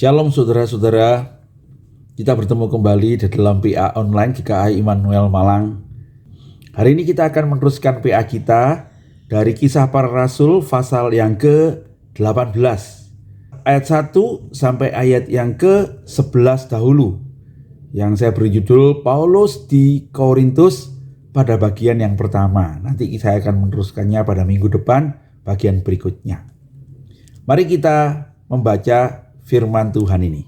Shalom saudara-saudara, kita bertemu kembali di dalam PA Online GKI Immanuel Malang. Hari ini kita akan meneruskan PA kita dari Kisah Para Rasul pasal yang ke-18. Ayat 1 sampai ayat yang ke-11 dahulu. Yang saya beri judul Paulus di Korintus pada bagian yang pertama. Nanti saya akan meneruskannya pada minggu depan bagian berikutnya. Mari kita membaca firman Tuhan ini.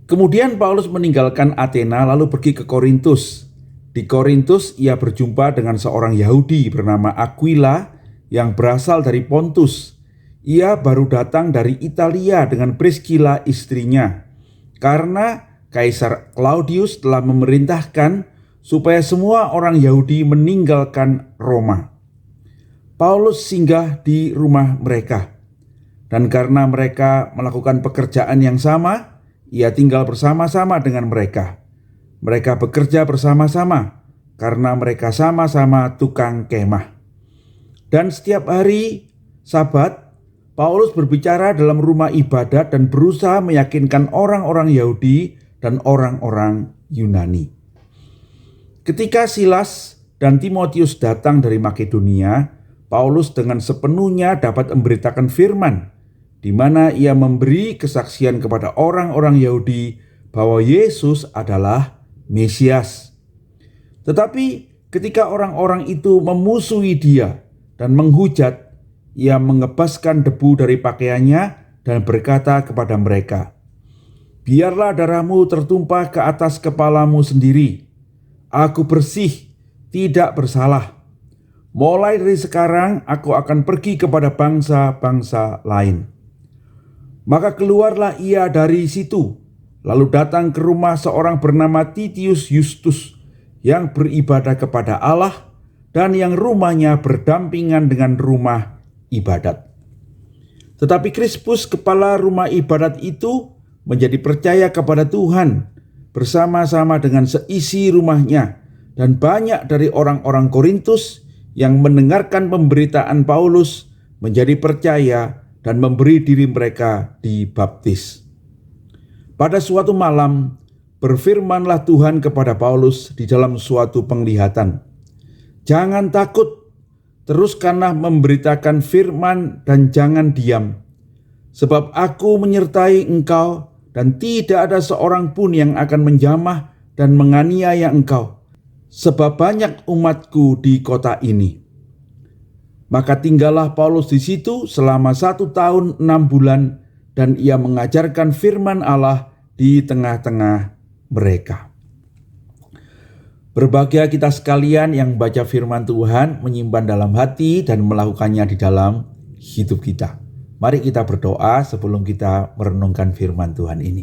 Kemudian Paulus meninggalkan Athena lalu pergi ke Korintus. Di Korintus ia berjumpa dengan seorang Yahudi bernama Aquila yang berasal dari Pontus. Ia baru datang dari Italia dengan Priscilla istrinya. Karena Kaisar Claudius telah memerintahkan supaya semua orang Yahudi meninggalkan Roma. Paulus singgah di rumah mereka. Dan karena mereka melakukan pekerjaan yang sama, ia tinggal bersama-sama dengan mereka. Mereka bekerja bersama-sama karena mereka sama-sama tukang kemah. Dan setiap hari Sabat, Paulus berbicara dalam rumah ibadat dan berusaha meyakinkan orang-orang Yahudi dan orang-orang Yunani. Ketika Silas dan Timotius datang dari Makedonia, Paulus dengan sepenuhnya dapat memberitakan firman, di mana ia memberi kesaksian kepada orang-orang Yahudi bahwa Yesus adalah Mesias. Tetapi ketika orang-orang itu memusuhi dia dan menghujat, ia mengebaskan debu dari pakaiannya dan berkata kepada mereka, "Biarlah darahmu tertumpah ke atas kepalamu sendiri. Aku bersih, tidak bersalah. Mulai dari sekarang aku akan pergi kepada bangsa-bangsa lain." Maka keluarlah ia dari situ, lalu datang ke rumah seorang bernama Titius Justus yang beribadah kepada Allah dan yang rumahnya berdampingan dengan rumah ibadat. Tetapi Krispus, kepala rumah ibadat itu, menjadi percaya kepada Tuhan bersama-sama dengan seisi rumahnya, dan banyak dari orang-orang Korintus yang mendengarkan pemberitaan Paulus menjadi percaya dan memberi diri mereka dibaptis. Pada suatu malam, berfirmanlah Tuhan kepada Paulus di dalam suatu penglihatan, "Jangan takut, teruskanlah memberitakan firman dan jangan diam. Sebab aku menyertai engkau dan tidak ada seorang pun yang akan menjamah dan menganiaya engkau. Sebab banyak umatku di kota ini." Maka tinggallah Paulus di situ selama 1 tahun 6 bulan dan ia mengajarkan firman Allah di tengah-tengah mereka. Berbahagia kita sekalian yang baca firman Tuhan, menyimpan dalam hati dan melakukannya di dalam hidup kita. Mari kita berdoa sebelum kita merenungkan firman Tuhan ini.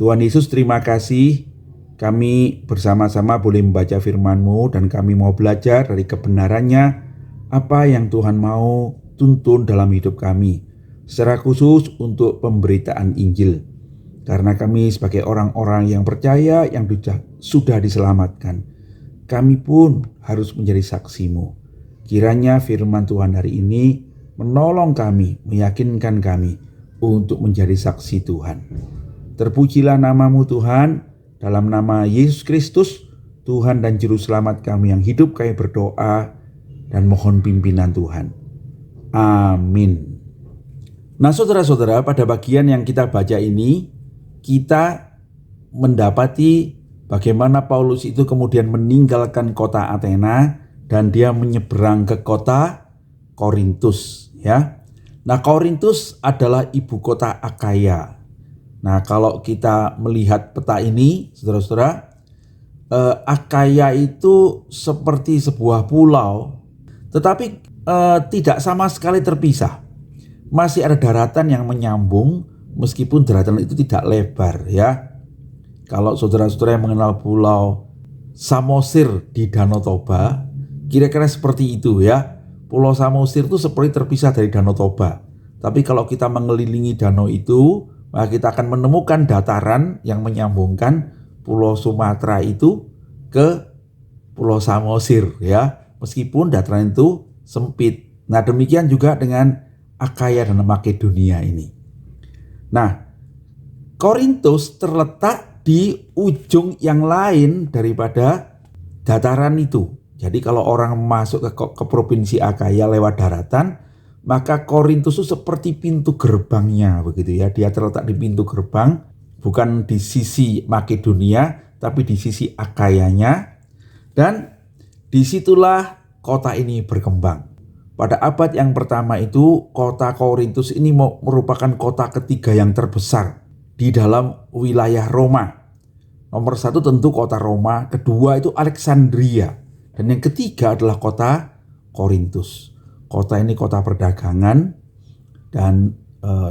Tuhan Yesus, terima kasih kami bersama-sama boleh membaca firman-Mu dan kami mau belajar dari kebenarannya, apa yang Tuhan mau tuntun dalam hidup kami, secara khusus untuk pemberitaan Injil. Karena kami sebagai orang-orang yang percaya, yang sudah diselamatkan, kami pun harus menjadi saksi-Mu. Kiranya firman Tuhan hari ini menolong kami, meyakinkan kami untuk menjadi saksi Tuhan. Terpujilah nama-Mu Tuhan, dalam nama Yesus Kristus, Tuhan dan Juru Selamat kami yang hidup, kami berdoa dan mohon pimpinan Tuhan. Amin. Nah saudara-saudara, pada bagian yang kita baca ini, kita mendapati bagaimana Paulus itu kemudian meninggalkan kota Athena dan dia menyeberang ke kota Korintus. Ya. Nah, Korintus adalah ibu kota Akaya. Nah, kalau kita melihat peta ini, saudara-saudara, Akaya itu seperti sebuah pulau, tetapi tidak sama sekali terpisah. Masih ada daratan yang menyambung, meskipun daratan itu tidak lebar, ya. Kalau saudara-saudara yang mengenal pulau Samosir di Danau Toba, kira-kira seperti itu, ya. Pulau Samosir itu seperti terpisah dari Danau Toba. Tapi kalau kita mengelilingi danau itu, maka kita akan menemukan dataran yang menyambungkan Pulau Sumatera itu ke Pulau Samosir, ya. Meskipun dataran itu sempit. Nah, demikian juga dengan Akaya dan Makedonia ini. Nah, Korintus terletak di ujung yang lain daripada dataran itu. Jadi kalau orang masuk ke provinsi Akaya lewat daratan, maka Korintus itu seperti pintu gerbangnya begitu ya. Dia terletak di pintu gerbang, bukan di sisi Makedonia, tapi di sisi Akayanya. Dan disitulah kota ini berkembang. Pada abad yang pertama itu, kota Korintus ini merupakan kota ketiga yang terbesar di dalam wilayah Roma. Nomor satu tentu kota Roma, kedua itu Alexandria, dan yang ketiga adalah kota Korintus. Kota ini kota perdagangan, dan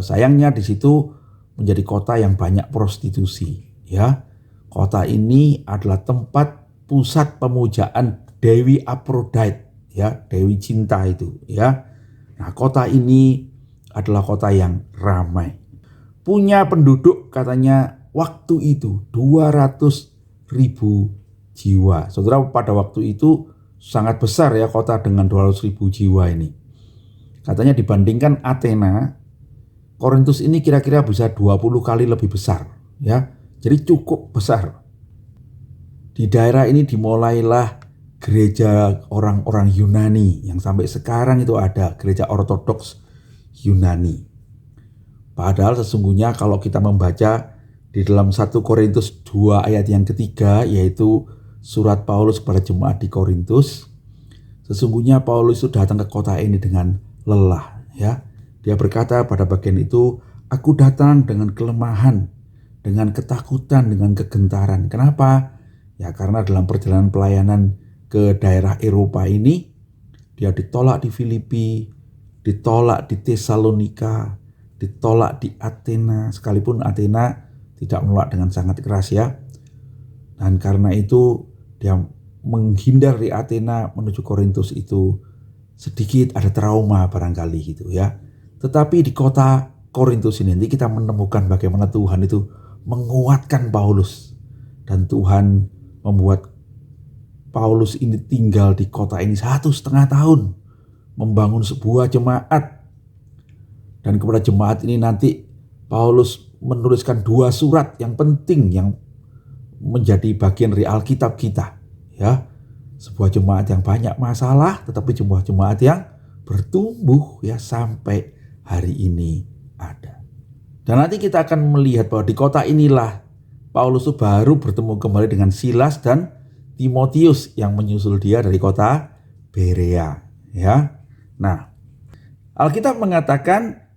sayangnya di situ menjadi kota yang banyak prostitusi. Ya, kota ini adalah tempat pusat pemujaan Dewi Aphrodite, ya, Dewi Cinta itu, ya. Nah, kota ini adalah kota yang ramai. Punya penduduk katanya waktu itu 200.000 jiwa. Saudara, pada waktu itu sangat besar ya kota dengan 200.000 jiwa ini. Katanya dibandingkan Athena, Korintus ini kira-kira bisa 20 kali lebih besar, ya. Jadi cukup besar. Di daerah ini dimulailah gereja orang-orang Yunani yang sampai sekarang itu ada, gereja ortodoks Yunani. Padahal sesungguhnya kalau kita membaca di dalam 1 Korintus 2 ayat yang ketiga, yaitu surat Paulus kepada jemaat di Korintus, sesungguhnya Paulus itu datang ke kota ini dengan lelah, ya. Dia berkata pada bagian itu, aku datang dengan kelemahan, dengan ketakutan, dengan kegentaran. Kenapa? Ya karena dalam perjalanan pelayanan ke daerah Eropa ini, dia ditolak di Filipi, ditolak di Tesalonika, ditolak di Athena, sekalipun Athena tidak menolak dengan sangat keras ya. Dan karena itu dia menghindar di Athena menuju Korintus itu sedikit ada trauma barangkali gitu ya. Tetapi di kota Korintus ini nanti kita menemukan bagaimana Tuhan itu menguatkan Paulus. Dan Tuhan membuat Paulus ini tinggal di kota ini 1,5 tahun. Membangun sebuah jemaat. Dan kepada jemaat ini nanti Paulus menuliskan 2 surat yang penting yang menjadi bagian dari Alkitab kita. Ya, sebuah jemaat yang banyak masalah, tetapi sebuah jemaat yang bertumbuh ya sampai hari ini ada. Dan nanti kita akan melihat bahwa di kota inilah Paulus baru bertemu kembali dengan Silas dan Timotius yang menyusul dia dari kota Berea. Ya, nah Alkitab mengatakan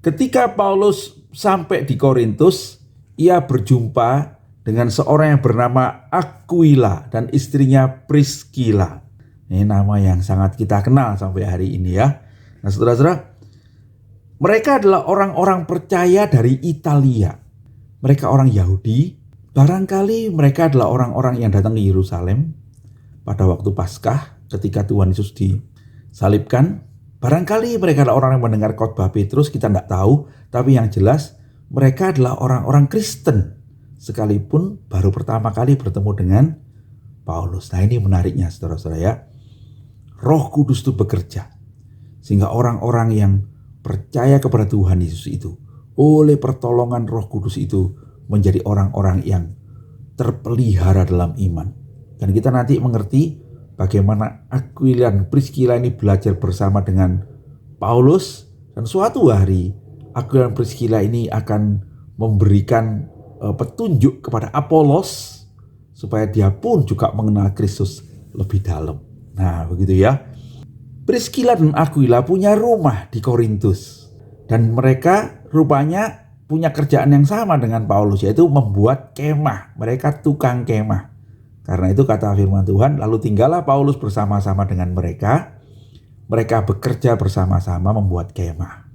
ketika Paulus sampai di Korintus, ia berjumpa dengan seorang yang bernama Aquila dan istrinya Priscilla. Ini nama yang sangat kita kenal sampai hari ini ya. Nah saudara-saudara, mereka adalah orang-orang percaya dari Italia. Mereka orang Yahudi. Barangkali mereka adalah orang-orang yang datang ke Yerusalem pada waktu Paskah ketika Tuhan Yesus disalibkan. Barangkali mereka adalah orang yang mendengar khotbah Petrus, kita tidak tahu. Tapi yang jelas mereka adalah orang-orang Kristen. Sekalipun baru pertama kali bertemu dengan Paulus. Nah ini menariknya saudara-saudara ya. Roh Kudus itu bekerja. Sehingga orang-orang yang percaya kepada Tuhan Yesus itu, oleh pertolongan Roh Kudus itu menjadi orang-orang yang terpelihara dalam iman. Dan kita nanti mengerti bagaimana Aquila dan Priscilla ini belajar bersama dengan Paulus. Dan suatu hari Aquila dan Priscilla ini akan memberikan petunjuk kepada Apolos supaya dia pun juga mengenal Kristus lebih dalam. Nah begitu ya. Priscilla dan Aquila punya rumah di Korintus. Dan mereka rupanya punya kerjaan yang sama dengan Paulus, yaitu membuat kemah. Mereka tukang kemah. Karena itu kata firman Tuhan, lalu tinggallah Paulus bersama-sama dengan mereka. Mereka bekerja bersama-sama membuat kemah.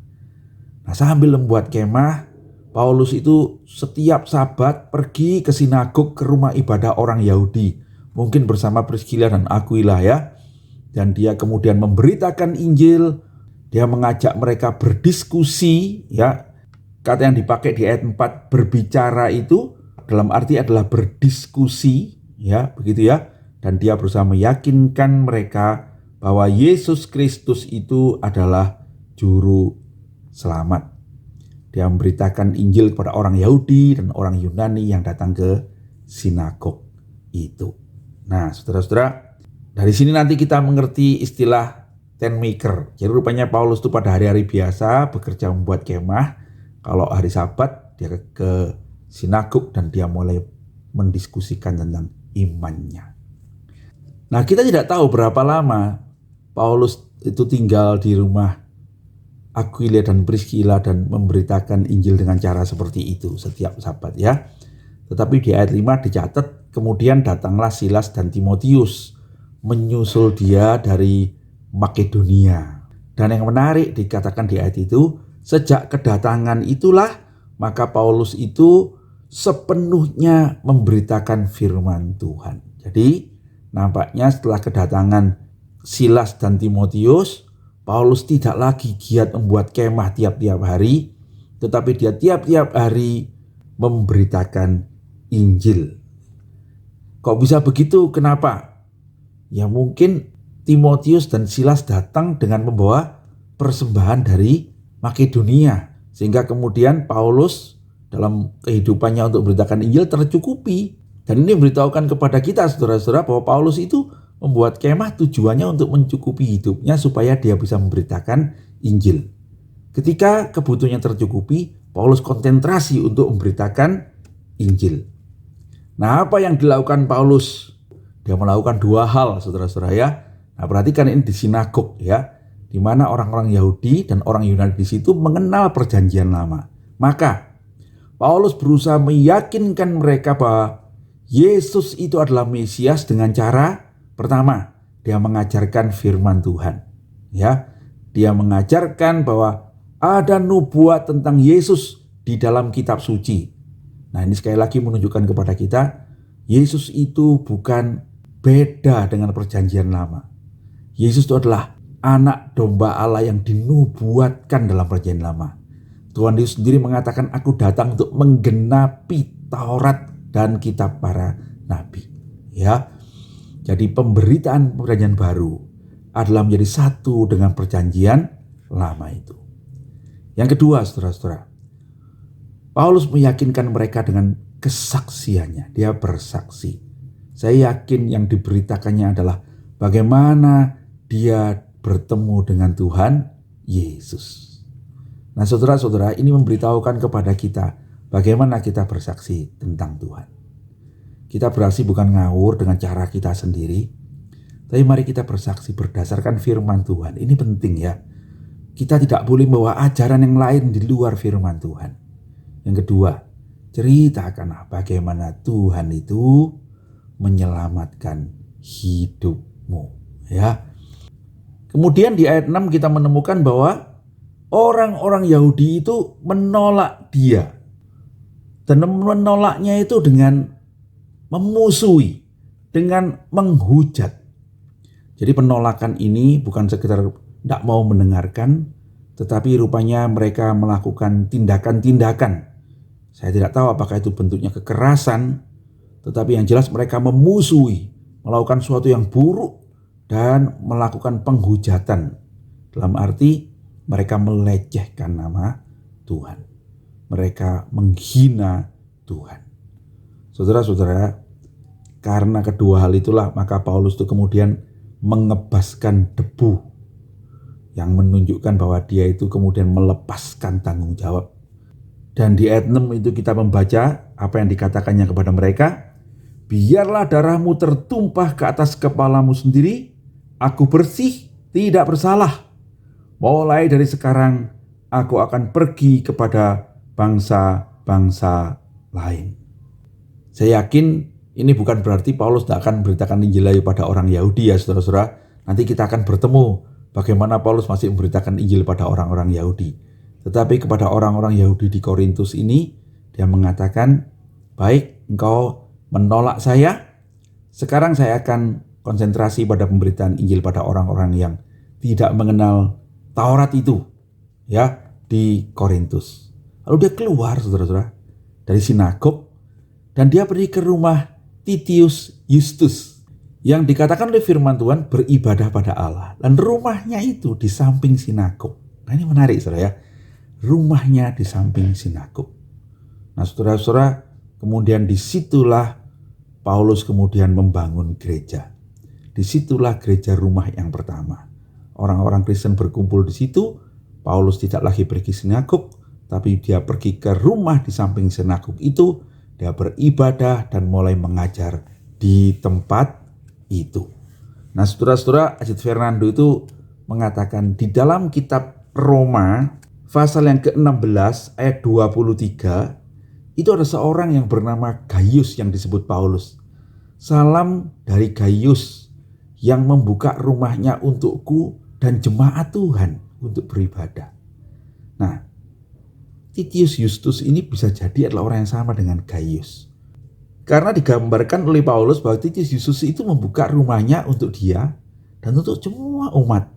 Nah sambil membuat kemah, Paulus itu setiap Sabat pergi ke sinagog, ke rumah ibadah orang Yahudi. Mungkin bersama Priscilla dan Aquila ya. Dan dia kemudian memberitakan Injil. Dia mengajak mereka berdiskusi ya. Kata yang dipakai di ayat 4 berbicara itu dalam arti adalah berdiskusi ya, begitu ya. Dan dia berusaha meyakinkan mereka bahwa Yesus Kristus itu adalah juru selamat. Dia memberitakan Injil kepada orang Yahudi dan orang Yunani yang datang ke sinagog itu. Nah, saudara-saudara, dari sini nanti kita mengerti istilah tent maker. Jadi rupanya Paulus itu pada hari-hari biasa bekerja membuat kemah. Kalau hari Sabat dia ke sinagog dan dia mulai mendiskusikan tentang imannya. Nah, kita tidak tahu berapa lama Paulus itu tinggal di rumah Aquila dan Priscilla dan memberitakan Injil dengan cara seperti itu setiap Sabat ya. Tetapi di ayat 5 dicatat, kemudian datanglah Silas dan Timotius menyusul dia dari Makedonia. Dan yang menarik dikatakan di ayat itu, sejak kedatangan itulah maka Paulus itu sepenuhnya memberitakan firman Tuhan. Jadi nampaknya setelah kedatangan Silas dan Timotius, Paulus tidak lagi giat membuat kemah tiap-tiap hari, tetapi dia tiap-tiap hari memberitakan Injil. Kok bisa begitu? Kenapa? Ya mungkin Timotius dan Silas datang dengan membawa persembahan dari Makedonia, sehingga kemudian Paulus dalam kehidupannya untuk memberitakan Injil tercukupi. Dan ini memberitahukan kepada kita saudara-saudara bahwa Paulus itu membuat kemah tujuannya untuk mencukupi hidupnya supaya dia bisa memberitakan Injil. Ketika kebutuhannya tercukupi, Paulus konsentrasi untuk memberitakan Injil. Nah, apa yang dilakukan Paulus? Dia melakukan dua hal, saudara-saudara ya. Nah, perhatikan ini di sinagog ya, di mana orang-orang Yahudi dan orang Yunani di situ mengenal perjanjian lama. Maka Paulus berusaha meyakinkan mereka bahwa Yesus itu adalah Mesias dengan cara pertama, dia mengajarkan firman Tuhan. Ya, dia mengajarkan bahwa ada nubuat tentang Yesus di dalam kitab suci. Nah, ini sekali lagi menunjukkan kepada kita, Yesus itu bukan beda dengan perjanjian lama. Yesus itu adalah anak domba Allah yang dinubuatkan dalam perjanjian lama. Tuhan Yesus sendiri mengatakan, aku datang untuk menggenapi Taurat dan kitab para nabi. Ya. Jadi pemberitaan perjanjian baru adalah menjadi satu dengan perjanjian lama itu. Yang kedua, saudara-saudara, Paulus meyakinkan mereka dengan kesaksiannya. Dia bersaksi. Saya yakin yang diberitakannya adalah bagaimana dia bertemu dengan Tuhan Yesus. Nah, saudara-saudara, ini memberitahukan kepada kita bagaimana kita bersaksi tentang Tuhan. Kita bersaksi bukan ngawur dengan cara kita sendiri, tapi mari kita bersaksi berdasarkan firman Tuhan. Ini penting ya. Kita tidak boleh membawa ajaran yang lain di luar firman Tuhan. Yang kedua, ceritakanlah bagaimana Tuhan itu menyelamatkan hidupmu. Ya. Kemudian di ayat 6 kita menemukan bahwa orang-orang Yahudi itu menolak dia. Dan menolaknya itu dengan memusuhi, dengan menghujat. Jadi penolakan ini bukan sekedar tidak mau mendengarkan, tetapi rupanya mereka melakukan tindakan-tindakan. Saya tidak tahu apakah itu bentuknya kekerasan, tetapi yang jelas mereka memusuhi, melakukan sesuatu yang buruk dan melakukan penghujatan. Dalam arti mereka melecehkan nama Tuhan. Mereka menghina Tuhan. Saudara-saudara, karena kedua hal itulah maka Paulus itu kemudian mengebaskan debu yang menunjukkan bahwa dia itu kemudian melepaskan tanggung jawab. Dan di ayat 6 itu kita membaca apa yang dikatakannya kepada mereka. Biarlah darahmu tertumpah ke atas kepalamu sendiri, aku bersih, tidak bersalah. Mulai dari sekarang aku akan pergi kepada bangsa-bangsa lain. Saya yakin ini bukan berarti Paulus tidak akan memberitakan Injil lagi pada orang Yahudi ya saudara-saudara. Nanti kita akan bertemu bagaimana Paulus masih memberitakan Injil pada orang-orang Yahudi. Tetapi kepada orang-orang Yahudi di Korintus ini, dia mengatakan, baik engkau menolak saya, sekarang saya akan konsentrasi pada pemberitaan Injil pada orang-orang yang tidak mengenal Taurat itu ya di Korintus. Lalu dia keluar saudara-saudara dari sinagog dan dia pergi ke rumah Titius Justus yang dikatakan oleh firman Tuhan beribadah pada Allah. Dan rumahnya itu di samping sinagog. Nah ini menarik saudara ya. rumahnya di samping sinagog. Nah saudara-saudara, kemudian disitulah Paulus kemudian membangun gereja. Disitulah gereja rumah yang pertama. Orang-orang Kristen berkumpul di situ. Paulus tidak lagi pergi sinagog, tapi dia pergi ke rumah di samping sinagog itu. Dia beribadah dan mulai mengajar di tempat itu. Nah saudara-saudara, Ajit Fernando itu mengatakan di dalam kitab Roma pasal yang ke-16 ayat 23, itu ada seorang yang bernama Gaius yang disebut Paulus. Salam dari Gaius yang membuka rumahnya untukku dan jemaat Tuhan untuk beribadah. Nah, Titius Justus ini bisa jadi adalah orang yang sama dengan Gaius. Karena digambarkan oleh Paulus bahwa Titius Justus itu membuka rumahnya untuk dia dan untuk semua umat.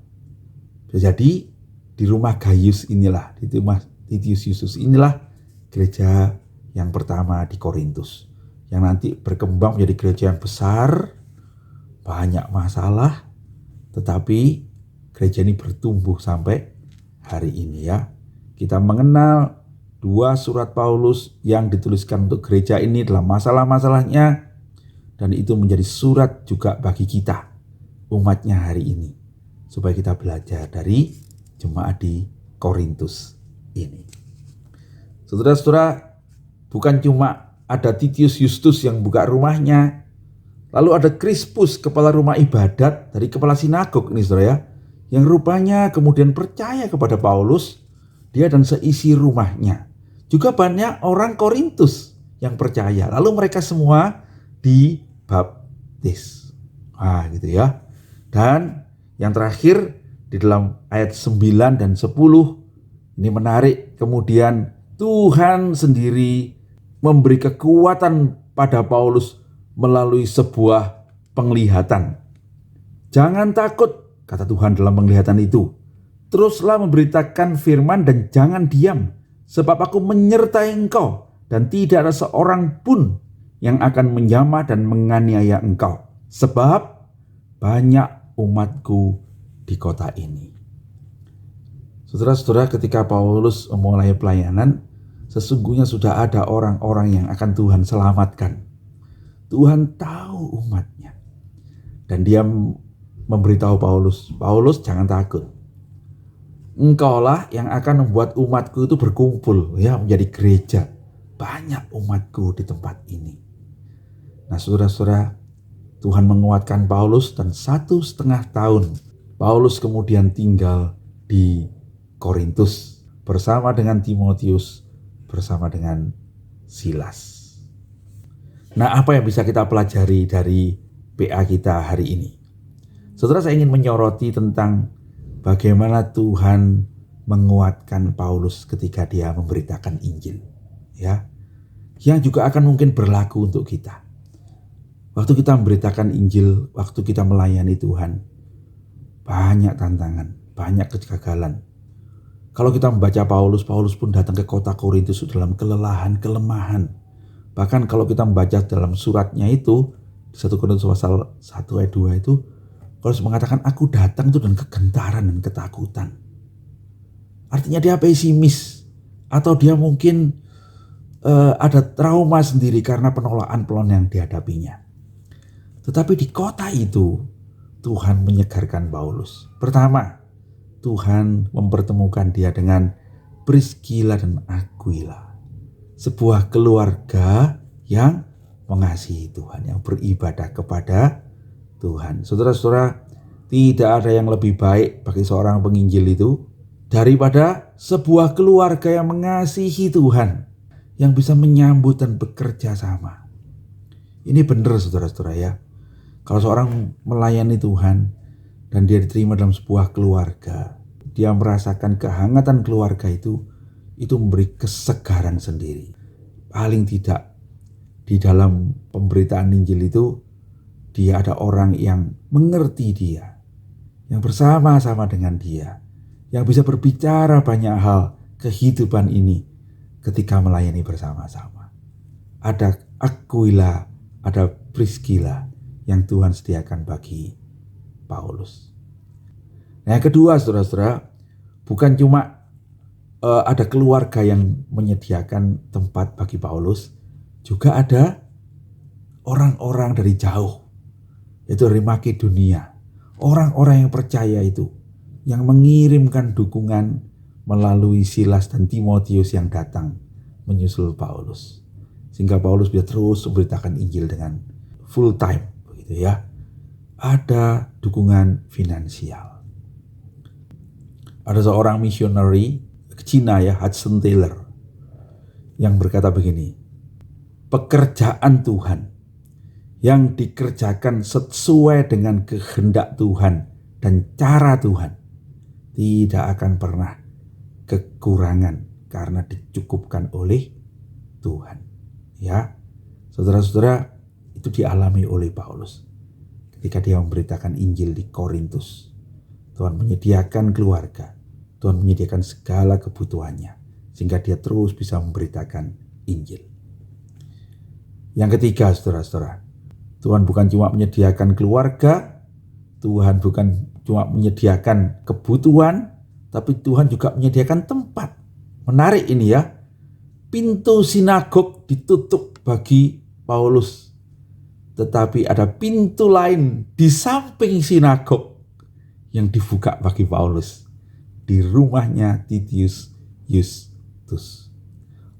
Bisa jadi di rumah Gaius inilah, di rumah Titius Justus inilah gereja yang pertama di Korintus. Yang nanti berkembang menjadi gereja yang besar, banyak masalah, tetapi gereja ini bertumbuh sampai hari ini ya. Kita mengenal 2 surat Paulus yang dituliskan untuk gereja ini dalam masalah-masalahnya, dan itu menjadi surat juga bagi kita, umatnya hari ini, supaya kita belajar dari jemaat di Korintus ini. Saudara-saudara, bukan cuma ada Titius Justus yang buka rumahnya, lalu ada Krispus, kepala rumah ibadat dari kepala sinagog ini saudara ya, yang rupanya kemudian percaya kepada Paulus, dia dan seisi rumahnya. Juga banyak orang Korintus yang percaya, lalu mereka semua dibaptis. Gitu ya. Dan yang terakhir di dalam ayat 9 dan 10, ini menarik, kemudian Tuhan sendiri memberi kekuatan pada Paulus melalui sebuah penglihatan. Jangan takut, kata Tuhan dalam penglihatan itu. Teruslah memberitakan firman dan jangan diam, sebab aku menyertai engkau dan tidak ada seorang pun yang akan menjamah dan menganiaya engkau. Sebab banyak umatku di kota ini. Saudara-saudara, ketika Paulus memulai pelayanan, sesungguhnya sudah ada orang-orang yang akan Tuhan selamatkan. Tuhan tahu umatnya. Dan dia memberitahu Paulus, Paulus jangan takut. Engkaulah yang akan membuat umatku itu berkumpul ya, menjadi gereja. Banyak umatku di tempat ini. Nah saudara-saudara, Tuhan menguatkan Paulus dan 1,5 tahun Paulus kemudian tinggal di Korintus bersama dengan Timotius, bersama dengan Silas. Nah, apa yang bisa kita pelajari dari PA kita hari ini? Saudara, saya ingin menyoroti tentang bagaimana Tuhan menguatkan Paulus ketika dia memberitakan Injil, ya. Yang juga akan mungkin berlaku untuk kita. Waktu kita memberitakan Injil, waktu kita melayani Tuhan, banyak tantangan, banyak kegagalan. Kalau kita membaca Paulus pun datang ke kota Korintus dalam kelelahan, kelemahan. Bahkan kalau kita membaca dalam suratnya itu, di 1 Korintus pasal 1 ayat 2 itu, Paulus mengatakan, aku datang itu dengan kegentaran dan ketakutan. Artinya dia pesimis, atau dia mungkin ada trauma sendiri karena penolakan yang dihadapinya. Tetapi di kota itu, Tuhan menyegarkan Paulus. Pertama, Tuhan mempertemukan dia dengan Priscilla dan Aquila. Sebuah keluarga yang mengasihi Tuhan, yang beribadah kepada Tuhan. Saudara-saudara, tidak ada yang lebih baik bagi seorang penginjil itu daripada sebuah keluarga yang mengasihi Tuhan, yang bisa menyambut dan bekerja sama. Ini benar saudara-saudara ya. Kalau seorang melayani Tuhan dan dia diterima dalam sebuah keluarga, dia merasakan kehangatan keluarga itu memberi kesegaran sendiri. Paling tidak di dalam pemberitaan Injil itu, dia ada orang yang mengerti dia, yang bersama-sama dengan dia, yang bisa berbicara banyak hal kehidupan ini ketika melayani bersama-sama. Ada Aquila, ada Priscilla yang Tuhan sediakan bagi Paulus. Nah, yang kedua saudara-saudara, bukan cuma ada keluarga yang menyediakan tempat bagi Paulus, juga ada orang-orang dari jauh, yaitu dari Makedonia, orang-orang yang percaya itu, yang mengirimkan dukungan melalui Silas dan Timotius yang datang menyusul Paulus, sehingga Paulus bisa terus memberitakan Injil dengan full time, begitu ya. Ada dukungan finansial. Ada seorang missionary ke Cina ya, Hudson Taylor, yang berkata begini, pekerjaan Tuhan yang dikerjakan sesuai dengan kehendak Tuhan dan cara Tuhan tidak akan pernah kekurangan karena dicukupkan oleh Tuhan. Ya, saudara-saudara, itu dialami oleh Paulus ketika dia memberitakan Injil di Korintus. Tuhan menyediakan keluarga, Tuhan menyediakan segala kebutuhannya, sehingga dia terus bisa memberitakan Injil. Yang ketiga, saudara-saudara, Tuhan bukan cuma menyediakan keluarga, Tuhan bukan cuma menyediakan kebutuhan, tapi Tuhan juga menyediakan tempat. Menarik ini ya, pintu sinagog ditutup bagi Paulus, tetapi ada pintu lain di samping sinagog yang dibuka bagi Paulus, di rumahnya Titius Justus.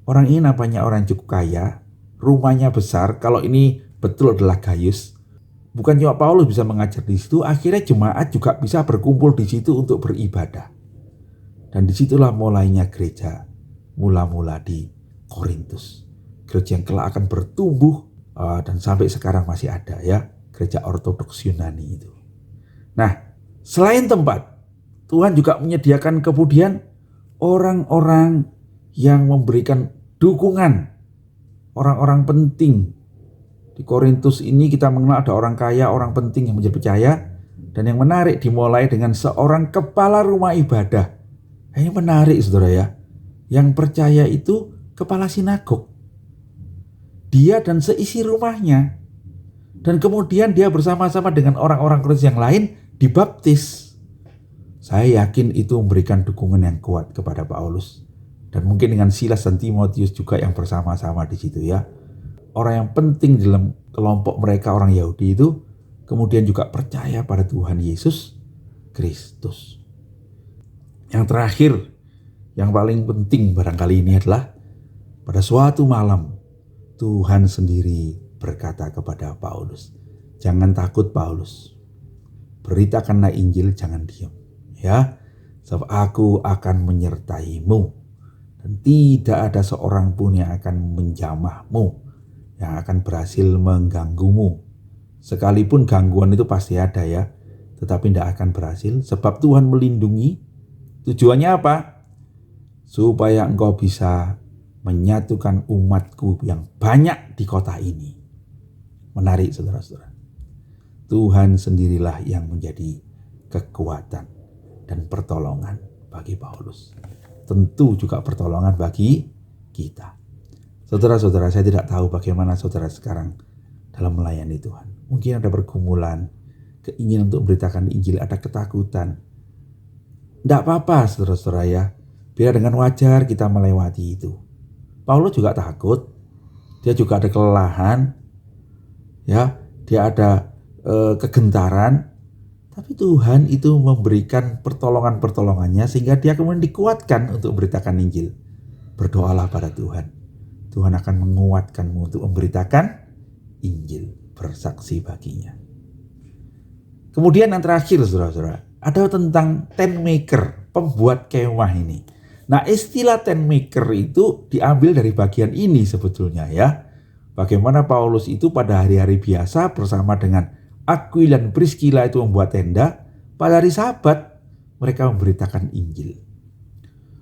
Orang ini nampaknya orang cukup kaya, rumahnya besar. Kalau ini betul adalah Gaius, bukan cuma Paulus bisa mengajar di situ, akhirnya jemaat juga bisa berkumpul di situ untuk beribadah. Dan disitulah mulainya gereja mula-mula di Korintus. Gereja yang kelak akan bertumbuh dan sampai sekarang masih ada ya, gereja Ortodoks Yunani itu. Nah, selain tempat, Tuhan juga menyediakan kemudian orang-orang yang memberikan dukungan, orang-orang penting. Di Korintus ini kita mengenal ada orang kaya, orang penting yang menjadi percaya. Dan yang menarik dimulai dengan seorang kepala rumah ibadah. Ini menarik saudara ya. Yang percaya itu kepala sinagog. Dia dan seisi rumahnya. Dan kemudian dia bersama-sama dengan orang-orang Korintus yang lain dibaptis. Saya yakin itu memberikan dukungan yang kuat kepada Paulus. Dan mungkin dengan Silas dan Timotius juga yang bersama-sama di situ ya. Orang yang penting dalam kelompok mereka, orang Yahudi itu, kemudian juga percaya pada Tuhan Yesus Kristus. Yang terakhir, yang paling penting barangkali ini adalah pada suatu malam Tuhan sendiri berkata kepada Paulus, jangan takut Paulus, beritakanlah Injil, jangan diam ya, sebab aku akan menyertaimu dan tidak ada seorang pun yang akan menjamahmu, yang akan berhasil mengganggumu. Sekalipun gangguan itu pasti ada ya, tetapi tidak akan berhasil sebab Tuhan melindungi. Tujuannya apa? Supaya engkau bisa menyatukan umatku yang banyak di kota ini. Menarik saudara-saudara. Tuhan sendirilah yang menjadi kekuatan dan pertolongan bagi Paulus. Tentu juga pertolongan bagi kita. Saudara-saudara, saya tidak tahu bagaimana saudara sekarang dalam melayani Tuhan. Mungkin ada pergumulan, keinginan untuk memberitakan Injil, ada ketakutan. Tidak apa-apa saudara-saudara ya, biar dengan wajar kita melewati itu. Paulus juga takut, dia juga ada kelelahan, ya, dia ada kegentaran, tapi Tuhan itu memberikan pertolongan-pertolongannya sehingga dia kemudian dikuatkan untuk memberitakan Injil. Berdoalah pada Tuhan. Tuhan akan menguatkanmu untuk memberitakan Injil, bersaksi baginya. Kemudian yang terakhir saudara-saudara, ada tentang tent maker, pembuat kemah ini. Nah, istilah tent maker itu diambil dari bagian ini sebetulnya ya. Bagaimana Paulus itu pada hari-hari biasa bersama dengan Aquila dan Priscilla itu membuat tenda, pada hari Sabat mereka memberitakan Injil.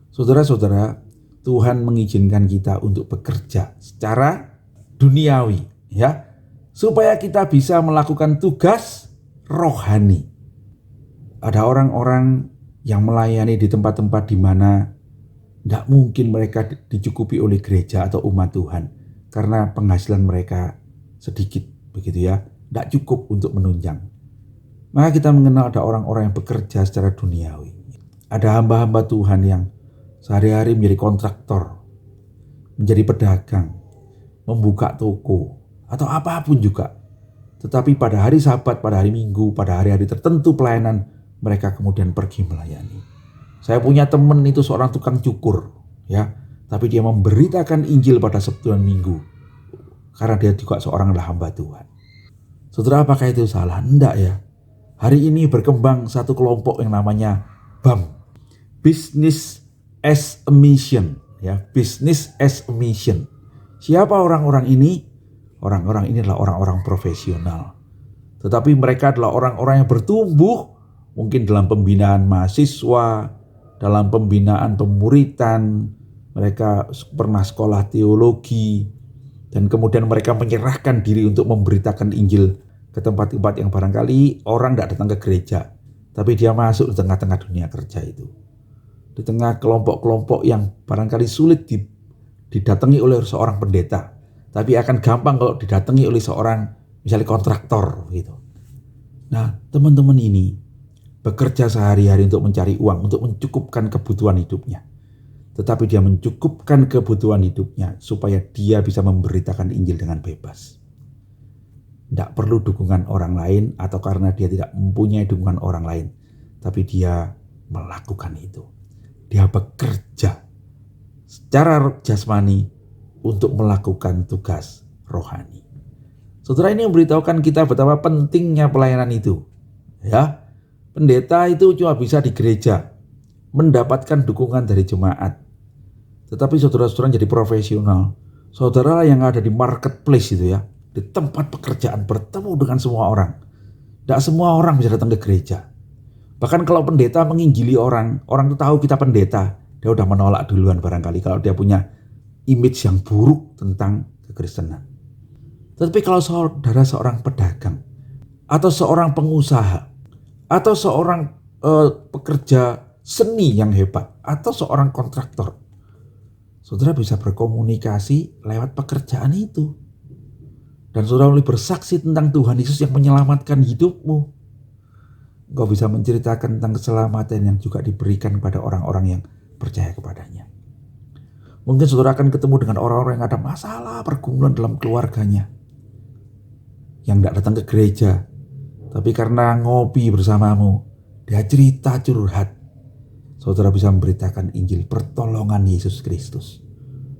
Saudara-saudara, Tuhan mengizinkan kita untuk bekerja secara duniawi ya, supaya kita bisa melakukan tugas rohani. Ada orang-orang yang melayani di tempat-tempat di mana tidak mungkin mereka dicukupi oleh gereja atau umat Tuhan karena penghasilan mereka sedikit begitu ya, tidak cukup untuk menunjang. Maka kita mengenal ada orang-orang yang bekerja secara duniawi. Ada hamba-hamba Tuhan yang sehari-hari menjadi kontraktor, menjadi pedagang, membuka toko, atau apapun juga. Tetapi pada hari Sabat, pada hari Minggu, pada hari-hari tertentu pelayanan, mereka kemudian pergi melayani. Saya punya teman itu seorang tukang cukur, ya, tapi dia memberitakan Injil pada Sabtu dan Minggu karena dia juga seorang hamba Tuhan. Saudara, apakah itu salah? Enggak ya. Hari ini berkembang satu kelompok yang namanya BAM, Business as a Mission, ya, Business as a Mission. Siapa orang-orang ini? Orang-orang ini adalah orang-orang profesional. Tetapi mereka adalah orang-orang yang bertumbuh mungkin dalam pembinaan mahasiswa, dalam pembinaan pemuritan, mereka pernah sekolah teologi, dan kemudian mereka menyerahkan diri untuk memberitakan Injil ke tempat-tempat yang barangkali orang tidak datang ke gereja, tapi dia masuk di tengah-tengah dunia kerja itu. Di tengah kelompok-kelompok yang barangkali sulit didatangi oleh seorang pendeta, tapi akan gampang kalau didatangi oleh seorang misalnya kontraktor gitu. Nah, teman-teman ini bekerja sehari-hari untuk mencari uang, untuk mencukupkan kebutuhan hidupnya. Tetapi dia mencukupkan kebutuhan hidupnya supaya dia bisa memberitakan Injil dengan bebas. Tidak perlu dukungan orang lain atau karena dia tidak mempunyai dukungan orang lain. Tapi dia melakukan itu. Dia bekerja secara jasmani untuk melakukan tugas rohani. Saudara, ini memberitahukan kita betapa pentingnya pelayanan itu. Ya, pendeta itu cuma bisa di gereja, mendapatkan dukungan dari jemaat. Tetapi saudara-saudara jadi profesional. Saudara yang ada di marketplace itu ya, di tempat pekerjaan bertemu dengan semua orang. Tidak semua orang bisa datang ke gereja. Bahkan kalau pendeta menginjili orang itu tahu kita pendeta, dia udah menolak duluan barangkali kalau dia punya image yang buruk tentang kekristenan. Tetapi kalau saudara seorang pedagang, atau seorang pengusaha, atau seorang pekerja seni yang hebat, atau seorang kontraktor, saudara bisa berkomunikasi lewat pekerjaan itu. Dan saudara boleh bersaksi tentang Tuhan Yesus yang menyelamatkan hidupmu. Engkau bisa menceritakan tentang keselamatan yang juga diberikan kepada orang-orang yang percaya kepadanya. Mungkin saudara akan ketemu dengan orang-orang yang ada masalah pergumulan dalam keluarganya, yang tidak datang ke gereja, tapi karena ngopi bersamamu, dia cerita curhat. Saudara bisa memberitakan Injil pertolongan Yesus Kristus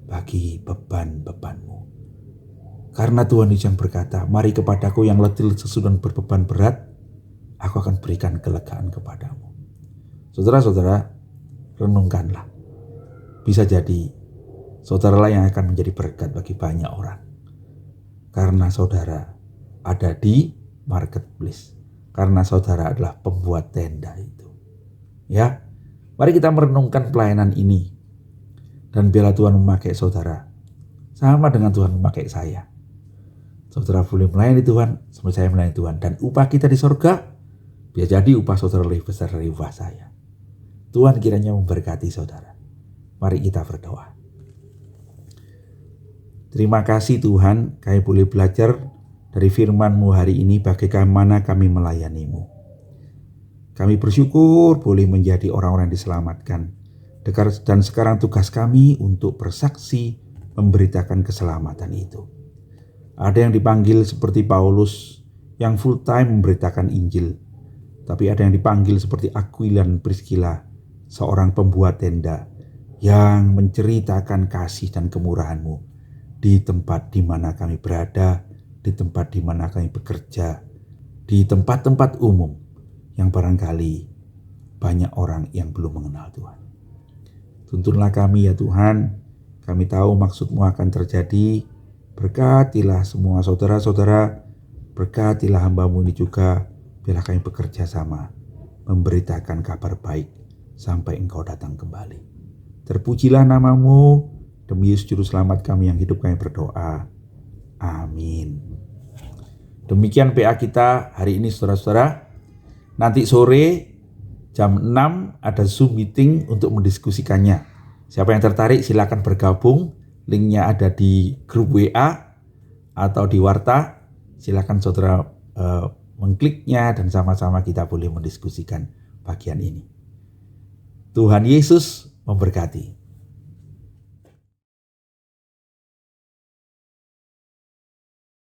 bagi beban-bebanmu. Karena Tuhan Yesus yang berkata, mari kepadaku yang letih lesu dan berbeban berat, aku akan berikan kelegaan kepadamu. Saudara-saudara, renungkanlah. Bisa jadi saudaralah yang akan menjadi berkat bagi banyak orang. Karena saudara ada di marketplace. Karena saudara adalah pembuat tenda itu. Ya, mari kita merenungkan pelayanan ini. Dan biarlah Tuhan memakai saudara sama dengan Tuhan memakai saya. Saudara boleh melayani Tuhan seperti saya melayani Tuhan. Dan upah kita di sorga, biar jadi upah saudara lebih besar dari upah saya. Tuhan kiranya memberkati saudara. Mari kita berdoa. Terima kasih Tuhan, kami boleh belajar dari firman-Mu hari ini bagaimana kami melayani-Mu. Kami bersyukur boleh menjadi orang-orang yang diselamatkan. Dan sekarang tugas kami untuk bersaksi memberitakan keselamatan itu. Ada yang dipanggil seperti Paulus yang full time memberitakan Injil. Tapi ada yang dipanggil seperti Aquila dan Priscilla, seorang pembuat tenda yang menceritakan kasih dan kemurahan-Mu di tempat di mana kami berada, di tempat di mana kami bekerja, di tempat-tempat umum yang barangkali banyak orang yang belum mengenal Tuhan. Tuntunlah kami ya Tuhan, kami tahu maksud-Mu akan terjadi. Berkatilah semua saudara-saudara, berkatilah hamba-Mu ini juga, biarlah kami bekerja sama, memberitakan kabar baik sampai Engkau datang kembali. Terpujilah nama-Mu, demi Yesus Juru Selamat kami yang hidup kami berdoa. Amin. Demikian PA kita hari ini saudara-saudara. Nanti sore jam 6 ada Zoom meeting untuk mendiskusikannya. Siapa yang tertarik silakan bergabung. Linknya ada di grup WA atau di Warta. Silakan saudara mengkliknya dan sama-sama kita boleh mendiskusikan bagian ini. Tuhan Yesus memberkati.